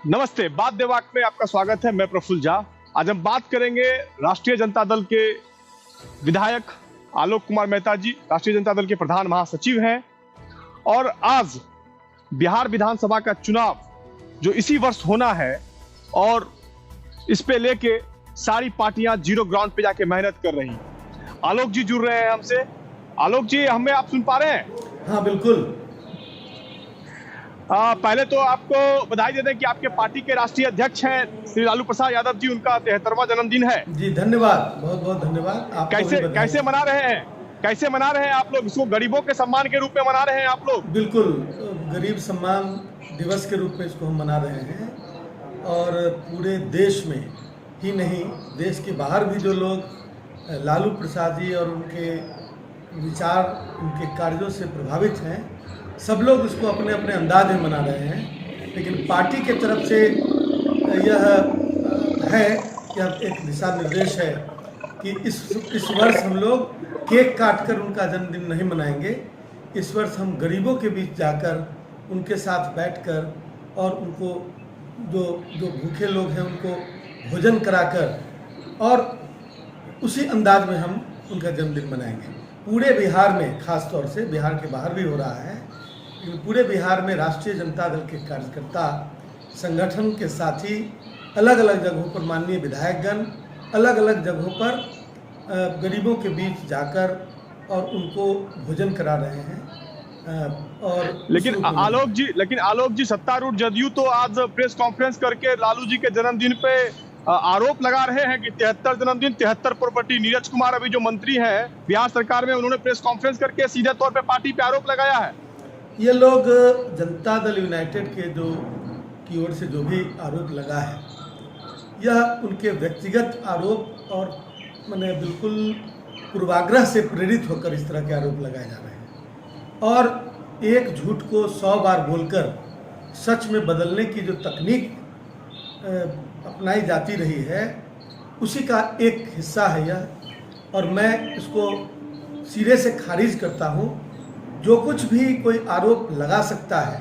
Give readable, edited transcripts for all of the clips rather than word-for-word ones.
नमस्ते, बात देवाक में आपका स्वागत है। मैं प्रफुल्ल झा। आज हम बात करेंगे राष्ट्रीय जनता दल के विधायक आलोक कुमार मेहता जी, राष्ट्रीय जनता दल के प्रधान महासचिव हैं। और आज बिहार विधानसभा का चुनाव जो इसी वर्ष होना है और इस पे लेके सारी पार्टियां जीरो ग्राउंड पे जाके मेहनत कर रही। आलोक जी जुड़ रहे हैं हमसे। आलोक जी, हमें आप सुन पा रहे हैं? हाँ बिल्कुल। पहले तो आपको बधाई देते हैं कि आपके पार्टी के राष्ट्रीय अध्यक्ष हैं श्री लालू प्रसाद यादव जी, उनका 73वां जन्मदिन है। जी धन्यवाद, बहुत बहुत धन्यवाद। आपको कैसे मना रहे हैं? कैसे मना रहे हैं आप लोग इसको? गरीबों के सम्मान के रूप में मना रहे हैं आप लोग? बिल्कुल, गरीब सम्मान दिवस के रूप में इसको हम मना रहे हैं। और पूरे देश में ही नहीं, देश के बाहर भी जो लोग लालू प्रसाद जी और उनके विचार, उनके कार्यों से प्रभावित हैं, सब लोग इसको अपने अपने अंदाज में मना रहे हैं। लेकिन पार्टी के तरफ से यह है कि अब एक दिशा निर्देश है कि इस वर्ष हम लोग केक काटकर उनका जन्मदिन नहीं मनाएंगे। इस वर्ष हम गरीबों के बीच जाकर उनके साथ बैठकर और उनको जो जो भूखे लोग हैं उनको भोजन कराकर और उसी अंदाज में हम उनका जन्मदिन मनाएंगे। पूरे बिहार में, खास तौर से बिहार के बाहर भी हो रहा है, पूरे बिहार में राष्ट्रीय जनता दल के कार्यकर्ता, संगठन के साथी अलग अलग जगहों पर, माननीय विधायकगण अलग अलग जगहों पर गरीबों के बीच जाकर और उनको भोजन करा रहे हैं। और लेकिन आलोक जी, सत्तारूढ़ जदयू तो आज प्रेस कॉन्फ्रेंस करके लालू जी के जन्मदिन पे आरोप लगा रहे हैं कि 73 जन्मदिन 73 प्रॉपर्टी। नीरज कुमार अभी जो मंत्री हैं बिहार सरकार में, उन्होंने प्रेस कॉन्फ्रेंस करके सीधे तौर पे पार्टी पे आरोप लगाया है। ये लोग जनता दल यूनाइटेड के की ओर से जो भी आरोप लगा है, यह उनके व्यक्तिगत आरोप और मैंने बिल्कुल पूर्वाग्रह से प्रेरित होकर इस तरह के आरोप लगाए जा रहे हैं। और एक झूठ को 100 बार बोलकर सच में बदलने की जो तकनीक अपनाई जाती रही है, उसी का एक हिस्सा है यह। और मैं इसको सिरे से खारिज करता हूँ। जो कुछ भी कोई आरोप लगा सकता है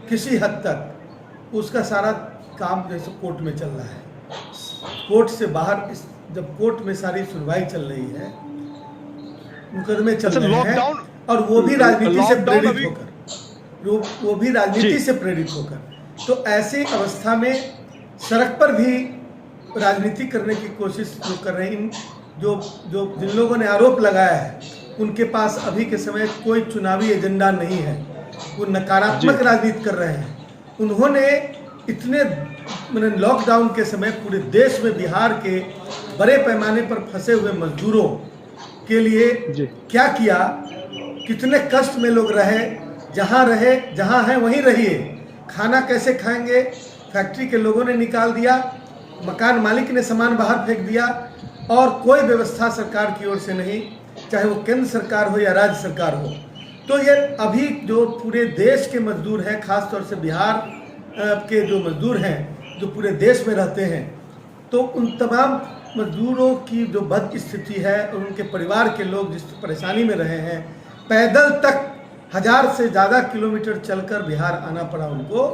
किसी हद तक, उसका सारा काम जैसे कोर्ट में चल रहा है। कोर्ट से बाहर जब कोर्ट में सारी सुनवाई चल रही है, मुकदमे चल रहे हैं, और वो भी राजनीति से प्रेरित होकर, वो भी राजनीति से प्रेरित होकर, तो ऐसी अवस्था में सड़क पर भी राजनीति करने की कोशिश जो कर रहे हैं, जिन लोगों ने आरोप लगाया है, उनके पास अभी के समय कोई चुनावी एजेंडा नहीं है। वो नकारात्मक राजनीति कर रहे हैं। उन्होंने इतने लॉकडाउन के समय पूरे देश में बिहार के बड़े पैमाने पर फंसे हुए मजदूरों के लिए क्या किया, कितने कष्ट में लोग रहे, जहाँ हैं वहीं रहिए। खाना कैसे खाएंगे, फैक्ट्री के लोगों ने निकाल दिया, मकान मालिक ने सामान बाहर फेंक दिया, और कोई व्यवस्था सरकार की ओर से नहीं, चाहे वो केंद्र सरकार हो या राज्य सरकार हो। तो ये अभी जो पूरे देश के मजदूर हैं, खास तौर से बिहार के जो मजदूर हैं जो पूरे देश में रहते हैं, तो उन तमाम मजदूरों की जो बद स्थिति है और उनके परिवार के लोग जिस परेशानी में रहे हैं, पैदल तक 1000 से ज़्यादा किलोमीटर चलकर बिहार आना पड़ा उनको,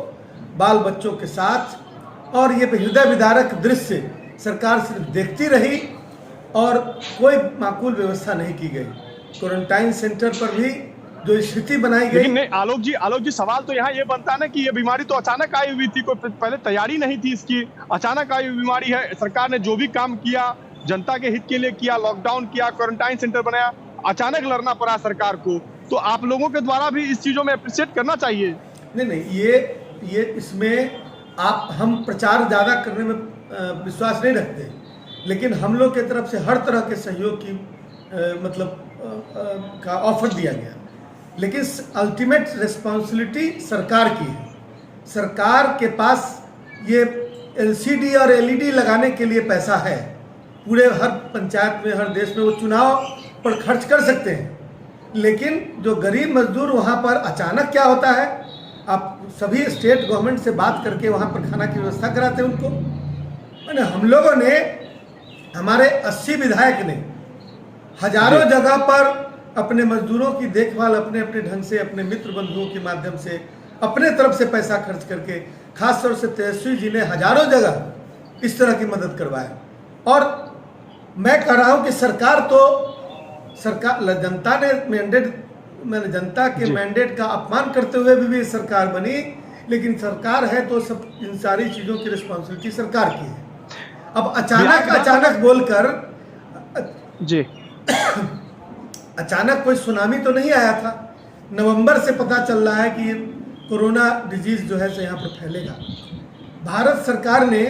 बाल बच्चों के साथ। और ये हृदय विदारक दृश्य सरकार सिर्फ देखती रही और कोई माकूल व्यवस्था नहीं की गई। क्वारंटाइन सेंटर पर भी जो स्थिति बनाई गई। नहीं आलोक जी, सवाल तो यहाँ ये बनता है ना कि ये बीमारी तो अचानक आई हुई थी, कोई पहले तैयारी नहीं थी इसकी, अचानक आई हुई बीमारी है। सरकार ने जो भी काम किया जनता के हित के लिए किया, लॉकडाउन किया, क्वारंटाइन सेंटर बनाया, अचानक लड़ना पड़ा सरकार को। तो आप लोगों के द्वारा भी इस चीजों में अप्रिशिएट करना चाहिए। नहीं, ये इसमें हम प्रचार ज्यादा करने में विश्वास नहीं रखते, लेकिन हम लोग के तरफ से हर तरह के सहयोग की का ऑफर दिया गया। लेकिन अल्टीमेट रिस्पॉन्सिबिलिटी सरकार की है। सरकार के पास ये एलसीडी और एलईडी लगाने के लिए पैसा है। पूरे हर पंचायत में, हर देश में वो चुनाव पर खर्च कर सकते हैं। लेकिन जो गरीब मजदूर वहाँ पर अचानक क्या होता है, आप सभी स्टेट गवर्नमेंट से बात करके वहाँ पर खाना की व्यवस्था कराते हैं उनको। मैंने हम लोगों ने, हमारे 80 विधायक ने हजारों जगह पर अपने मजदूरों की देखभाल अपने अपने ढंग से, अपने मित्र बंधुओं के माध्यम से, अपने तरफ से पैसा खर्च करके खासतौर से तेजस्वी जी ने हजारों जगह इस तरह की मदद करवाया। और मैं कह रहा हूं कि सरकार जनता ने मैंने जनता के मैंडेट का अपमान करते हुए भी सरकार बनी, लेकिन सरकार है तो सब इन सारी चीज़ों की रिस्पॉन्सिबिलिटी सरकार की है। अब अचानक बोलकर जी अचानक कोई सुनामी तो नहीं आया था। नवंबर से पता चल रहा है कि कोरोना डिजीज जो है यहाँ पर फैलेगा। भारत सरकार ने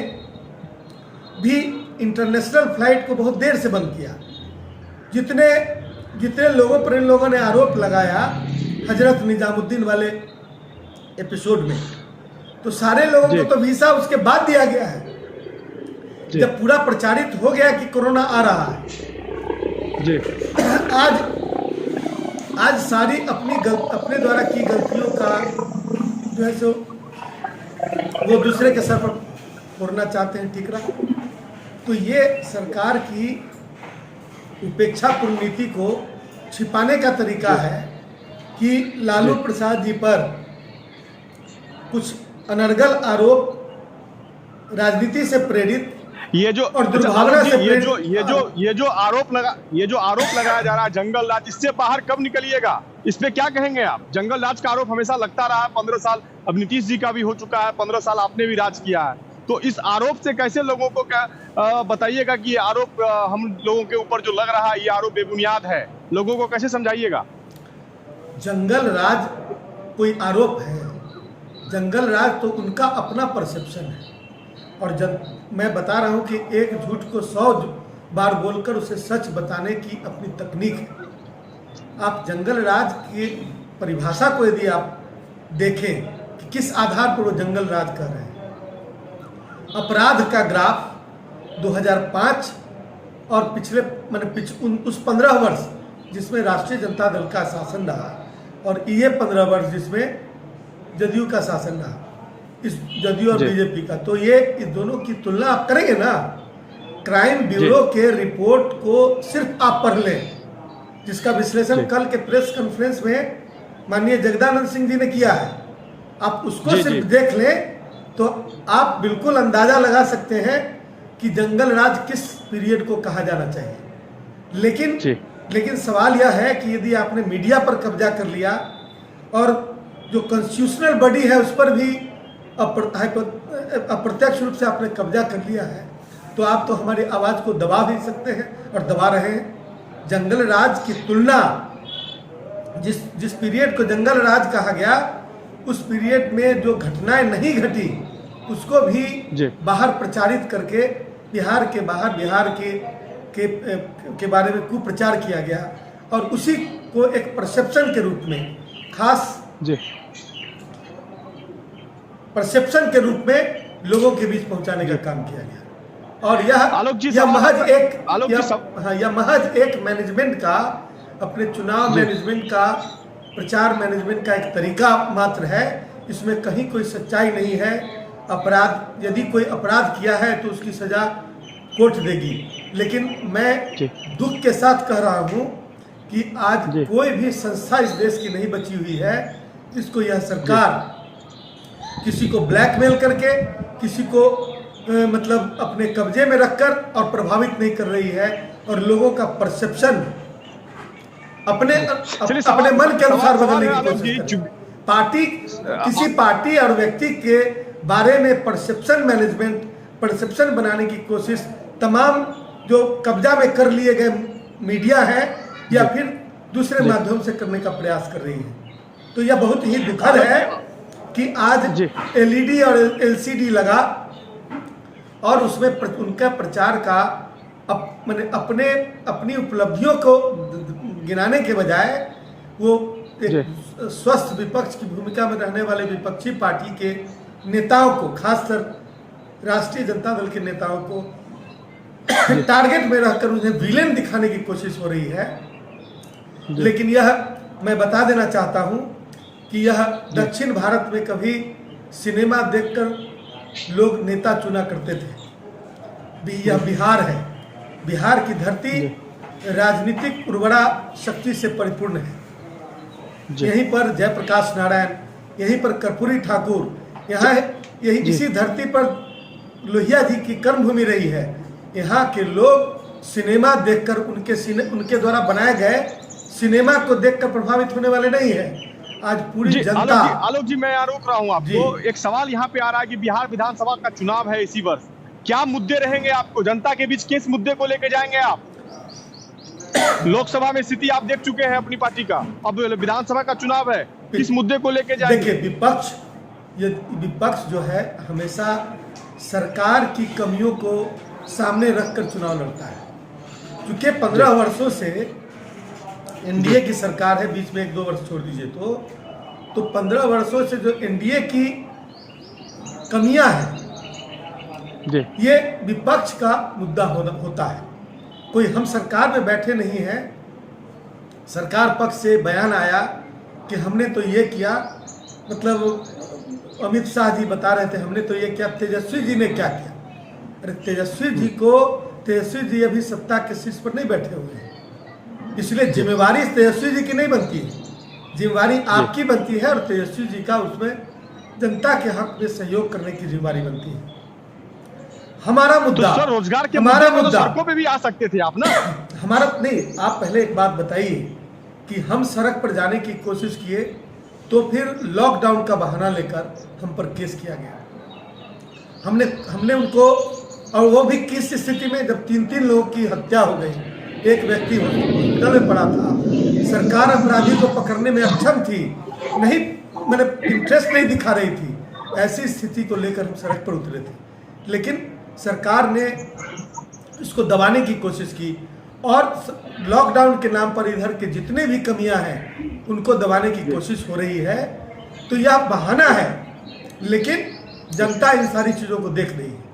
भी इंटरनेशनल फ्लाइट को बहुत देर से बंद किया। जितने लोगों पर इन लोगों ने आरोप लगाया हजरत निजामुद्दीन वाले एपिसोड में, तो सारे लोगों को तो वीसा उसके बाद दिया गया है, जब पूरा प्रचारित हो गया कि कोरोना आ रहा है। जी आज सारी अपने द्वारा की गलतियों का जो है सो वो दूसरे के सर पर फोड़ना चाहते हैं ठीकरा। तो ये सरकार की उपेक्षापूर्ण नीति को छिपाने का तरीका है कि लालू प्रसाद जी पर कुछ अनर्गल आरोप राजनीति से प्रेरित ये जो और दुर्भावना से ये जो आरोप लगाया जा रहा है जंगल राज, इससे बाहर कब निकलिएगा? इस पे क्या कहेंगे आप? जंगल राज का आरोप हमेशा लगता रहा है, 15 साल अब नीतीश जी का भी हो चुका है, 15 साल आपने भी राज किया है, तो इस आरोप से कैसे लोगों को क्या बताइएगा कि ये आरोप हम लोगों के ऊपर जो लग रहा है ये आरोप बेबुनियाद है, लोगों को कैसे समझाइएगा? जंगल राज कोई आरोप है? जंगल राज तो उनका अपना परसेप्शन है। और जब मैं बता रहा हूं कि एक झूठ को 100 बार बोलकर उसे सच बताने की अपनी तकनीक है। आप जंगल राज की परिभाषा को यदि आप देखें कि किस आधार पर वो जंगल राज कर रहे हैं, अपराध का ग्राफ 2005 और उस 15 वर्ष जिसमें राष्ट्रीय जनता दल का शासन रहा और ये 15 वर्ष जिसमें जदयू का शासन रहा, इस जदयू और बीजेपी का, तो ये इस दोनों की तुलना आप करेंगे ना, क्राइम ब्यूरो के रिपोर्ट को सिर्फ आप पढ़ लें, जिसका विश्लेषण कल के प्रेस कॉन्फ्रेंस में माननीय जगदानंद सिंह जी ने किया है, आप उसको सिर्फ देख लें तो आप बिल्कुल अंदाजा लगा सकते हैं कि जंगल राज किस पीरियड को कहा जाना चाहिए। लेकिन सवाल यह है कि यदि आपने मीडिया पर कब्जा कर लिया और जो कॉन्स्टिट्यूशनल बॉडी है उस पर भी अप्रत्यक्ष रूप से आपने कब्जा कर लिया है, तो आप तो हमारी आवाज़ को दबा भी सकते हैं और दबा रहे हैं। जंगल राज की तुलना जिस पीरियड को जंगल राज कहा गया, उस पीरियड में जो घटनाएं नहीं घटी उसको भी बाहर प्रचारित करके बिहार के बारे में कुप्रचार किया गया और उसी को एक परसेप्शन के रूप में परसेप्शन के रूप में लोगों के बीच पहुंचाने का काम किया गया। और यह महज एक मैनेजमेंट का, अपने चुनाव मैनेजमेंट का, प्रचार मैनेजमेंट का एक तरीका मात्र है। इसमें कहीं कोई सच्चाई नहीं है। यदि कोई अपराध किया है तो उसकी सजा कोर्ट देगी, लेकिन मैं दुख के साथ कह रहा हूं कि आज कोई भी संस्था इस देश की नहीं बची हुई है जिसको यह सरकार किसी को ब्लैकमेल करके, किसी को अपने कब्जे में रखकर और प्रभावित नहीं कर रही है और लोगों का परसेप्शन अपने मन के अनुसार बदलने की कोशिश कर किसी पार्टी और व्यक्ति के बारे में परसेप्शन बनाने की कोशिश तमाम जो कब्जा में कर लिए गए मीडिया है या फिर दूसरे माध्यम से करने का प्रयास कर रही है। तो यह बहुत ही दुखद है कि आज एलईडी और एलसीडी लगा और उसमें उनका प्रचार का अपनी उपलब्धियों को गिनाने के बजाय वो एक स्वस्थ विपक्ष की भूमिका में रहने वाले विपक्षी पार्टी के नेताओं को, खासकर राष्ट्रीय जनता दल के नेताओं को टारगेट में रहकर उन्हें विलेन दिखाने की कोशिश हो रही है। लेकिन यह मैं बता देना चाहता हूं कि यह दक्षिण भारत में कभी सिनेमा देखकर लोग नेता चुना करते थे। यह बिहार है। बिहार की धरती राजनीतिक उर्वरा शक्ति से परिपूर्ण है। यहीं पर जयप्रकाश नारायण, यहीं पर कर्पूरी ठाकुर, यहाँ यही इसी धरती पर लोहिया जी की कर्मभूमि रही है। यहाँ के लोग सिनेमा देखकर उनके द्वारा बनाए गए सिनेमा को देखकर प्रभावित होने वाले नहीं है। आज पूरी जनता। आलोक जी मैं यहाँ रोक रहा हूँ आपको। एक सवाल यहाँ पे आ रहा है कि बिहार विधानसभा का चुनाव है इसी वर्ष, क्या मुद्दे रहेंगे आपको जनता के बीच, किस मुद्दे को लेके जाएंगे आप? लोकसभा में स्थिति आप देख चुके हैं अपनी पार्टी का, अब विधानसभा का चुनाव है, किस मुद्दे को लेके जाएंगे? देखिए विपक्ष जो है हमेशा सरकार की कमियों को सामने रखकर चुनाव लड़ता है। क्योंकि 15 वर्षों से एनडीए की सरकार है, बीच में 1-2 वर्ष छोड़ दीजिए तो 15 वर्षों से जो एनडीए की कमियां हैं ये विपक्ष का मुद्दा होता है। कोई हम सरकार में बैठे नहीं हैं, सरकार पक्ष से बयान आया कि हमने तो ये किया, मतलब अमित शाह जी बता रहे थे हमने तो ये किया, तेजस्वी जी ने क्या किया? अरे तेजस्वी जी अभी सत्ता के शीर्ष पर नहीं बैठे हुए हैं, इसलिए जिम्मेवारी तेजस्वी जी की नहीं बनती है, जिम्मेवारी आपकी बनती है और तेजस्वी जी का उसमें जनता के हक में सहयोग करने की जिम्मेवारी बनती है। हमारा मुद्दा तो रोजगार के हमारा मुद्दा सड़कों पे भी आ सकते थे आप ना। हमारा नहीं, आप पहले एक बात बताइए कि हम सड़क पर जाने की कोशिश किए तो फिर लॉकडाउन का बहाना लेकर हम पर केस किया गया। हमने उनको, और वो भी किस स्थिति में, जब 3 लोगों की हत्या हो गई, एक व्यक्ति हॉस्पिटल में पड़ा था, सरकार अपराधी को पकड़ने में अक्षम थी, नहीं मतलब इंटरेस्ट नहीं दिखा रही थी, ऐसी स्थिति को लेकर हम सड़क पर उतरे थे। लेकिन सरकार ने इसको दबाने की कोशिश की और लॉकडाउन के नाम पर इधर के जितने भी कमियां हैं उनको दबाने की कोशिश हो रही है। तो यह बहाना है, लेकिन जनता इन सारी चीजों को देख रही है।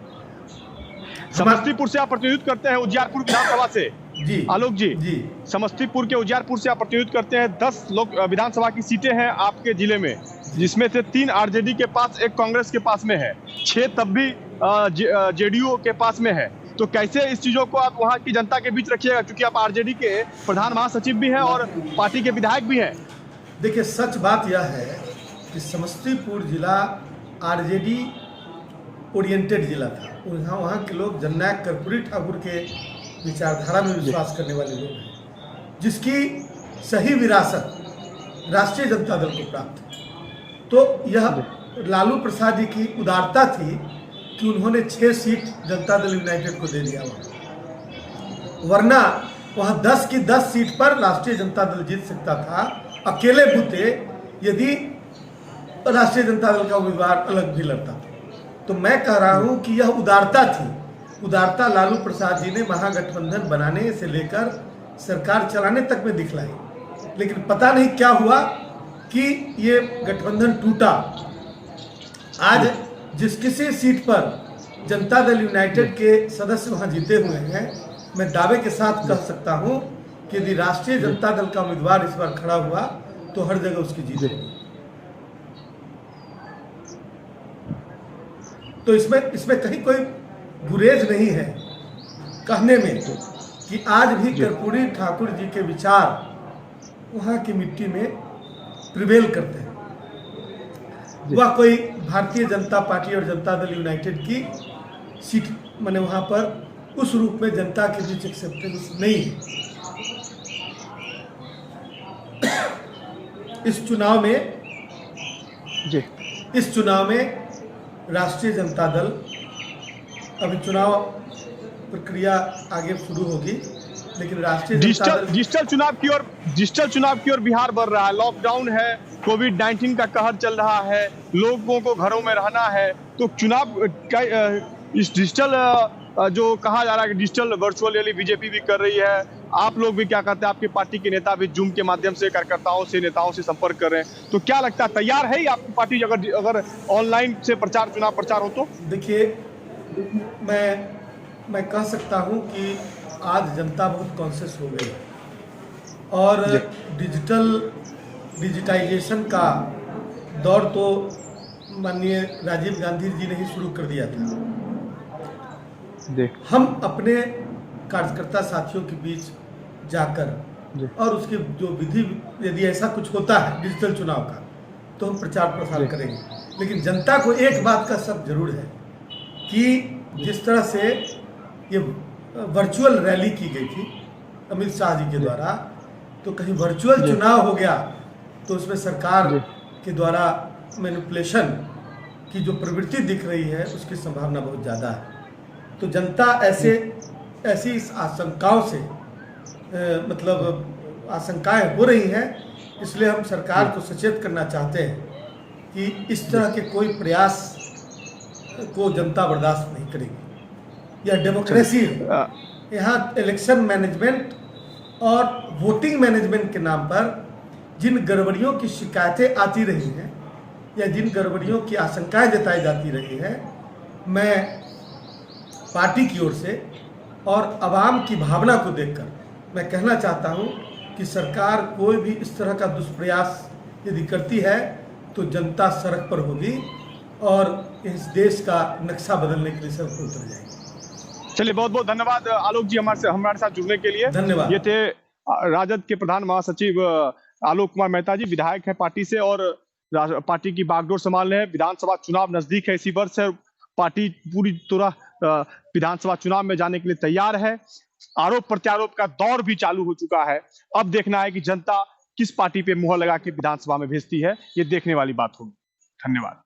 समस्तीपुर से आप प्रतिनिधित्व करते हैं उजियारपुर विधानसभा से। जी आलोक जी, जी समस्तीपुर के उजियारपुर से आप प्रतिनिधित्व करते हैं। 10 लोक विधानसभा की सीटें हैं आपके जिले में, जिसमें से 3 आरजेडी के पास, 1 कांग्रेस के पास में है, 6 तब भी जेडीयू के पास में है। तो कैसे इस चीजों को आप वहां की जनता के बीच रखिएगा, क्योंकि आप आरजेडी के प्रधान महासचिव भी हैं और पार्टी के विधायक भी हैं। देखिए, सच बात यह है कि समस्तीपुर जिला आरजेडी ओरिएंटेड जिला था। वहाँ के लोग जननायक कर्पूरी ठाकुर के विचारधारा में विश्वास करने वाले लोग हैं, जिसकी सही विरासत राष्ट्रीय जनता दल को प्राप्त है। तो यह लालू प्रसाद जी की उदारता थी कि उन्होंने 6 सीट जनता दल यूनाइटेड को दे दिया वहाँ, वरना वहाँ 10 की 10 सीट पर राष्ट्रीय जनता दल जीत सकता था अकेले बूते, यदि राष्ट्रीय जनता दल का उम्मीदवार अलग भी लड़ता था। तो मैं कह रहा हूँ कि यह उदारता थी, उदारता लालू प्रसाद जी ने महागठबंधन बनाने से लेकर सरकार चलाने तक में दिखलाई। लेकिन पता नहीं क्या हुआ कि ये गठबंधन टूटा। आज जिस किसी सीट पर जनता दल यूनाइटेड के सदस्य वहां जीते हुए हैं, मैं दावे के साथ कह सकता हूं कि यदि राष्ट्रीय जनता दल का उम्मीदवार इस बार खड़ा हुआ तो हर जगह उसकी जीत होगी। तो इसमें कहीं कोई गुरेज नहीं है कहने में कि आज भी कर्पूरी ठाकुर जी के विचार वहाँ की मिट्टी में प्रिवेल करते हैं। वह कोई भारतीय जनता पार्टी और जनता दल यूनाइटेड की सीट माने वहाँ पर उस रूप में जनता के बीच एक्सेप्टेंस नहीं है। इस चुनाव में राष्ट्रीय जनता दल, अभी चुनाव प्रक्रिया आगे शुरू होगी, लेकिन राष्ट्रीय डिजिटल चुनाव की ओर बिहार बढ़ रहा है। लॉकडाउन है, कोविड-19 का कहर चल रहा है, लोगों को घरों में रहना है, तो चुनाव का इस डिजिटल जो कहा जा रहा है कि डिजिटल वर्चुअल रैली बीजेपी भी कर रही है, आप लोग भी क्या कहते हैं, आपकी पार्टी के नेता भी जूम के माध्यम से कार्यकर्ताओं से, नेताओं से संपर्क कर रहे हैं, तो क्या लगता है तैयार है आपकी पार्टी अगर ऑनलाइन से चुनाव प्रचार हो तो? देखिए, मैं कह सकता हूं कि आज जनता बहुत कॉन्शियस हो गई और डिजिटाइजेशन का दौर तो माननीय राजीव गांधी जी ने ही शुरू कर दिया था। हम अपने कार्यकर्ता साथियों के बीच जाकर और उसके जो विधि, यदि ऐसा कुछ होता है डिजिटल चुनाव का, तो हम प्रचार प्रसार करेंगे। लेकिन जनता को एक बात का शक जरूर है कि जिस तरह से ये वर्चुअल रैली की गई थी अमित शाह जी के द्वारा, तो कहीं वर्चुअल चुनाव हो गया तो उसमें सरकार के द्वारा मैनिपुलेशन की जो प्रवृत्ति दिख रही है उसकी संभावना बहुत ज़्यादा है। तो जनता ऐसी आशंकाओं से मतलब आशंकाएं हो रही हैं, इसलिए हम सरकार को सचेत करना चाहते हैं कि इस तरह के कोई प्रयास को जनता बर्दाश्त नहीं करेगी। यह डेमोक्रेसी है। यहाँ इलेक्शन मैनेजमेंट और वोटिंग मैनेजमेंट के नाम पर जिन गड़बड़ियों की शिकायतें आती रही हैं या जिन गड़बड़ियों की आशंकाएं जताई जाती रही है, मैं पार्टी की ओर से और आवाम की भावना को देखकर मैं कहना चाहता हूं कि सरकार कोई भी इस तरह का दुष्प्रयास यदि करती है तो जनता सड़क पर होगी और इस देश का नक्शा बदलने के लिए सड़क पर उतर जाएगी। चलिए, बहुत बहुत धन्यवाद आलोक जी हमारे साथ जुड़ने के लिए। धन्यवाद। ये थे राजद के प्रधान महासचिव आलोक कुमार मेहता जी, विधायक है पार्टी से और पार्टी की बागडोर संभाल रहे हैं। विधानसभा चुनाव नजदीक है इसी वर्ष है, पार्टी पूरी तरह विधानसभा चुनाव में जाने के लिए तैयार है। आरोप प्रत्यारोप का दौर भी चालू हो चुका है। अब देखना है कि जनता किस पार्टी पे मुहर लगा के विधानसभा में भेजती है, ये देखने वाली बात होगी। धन्यवाद।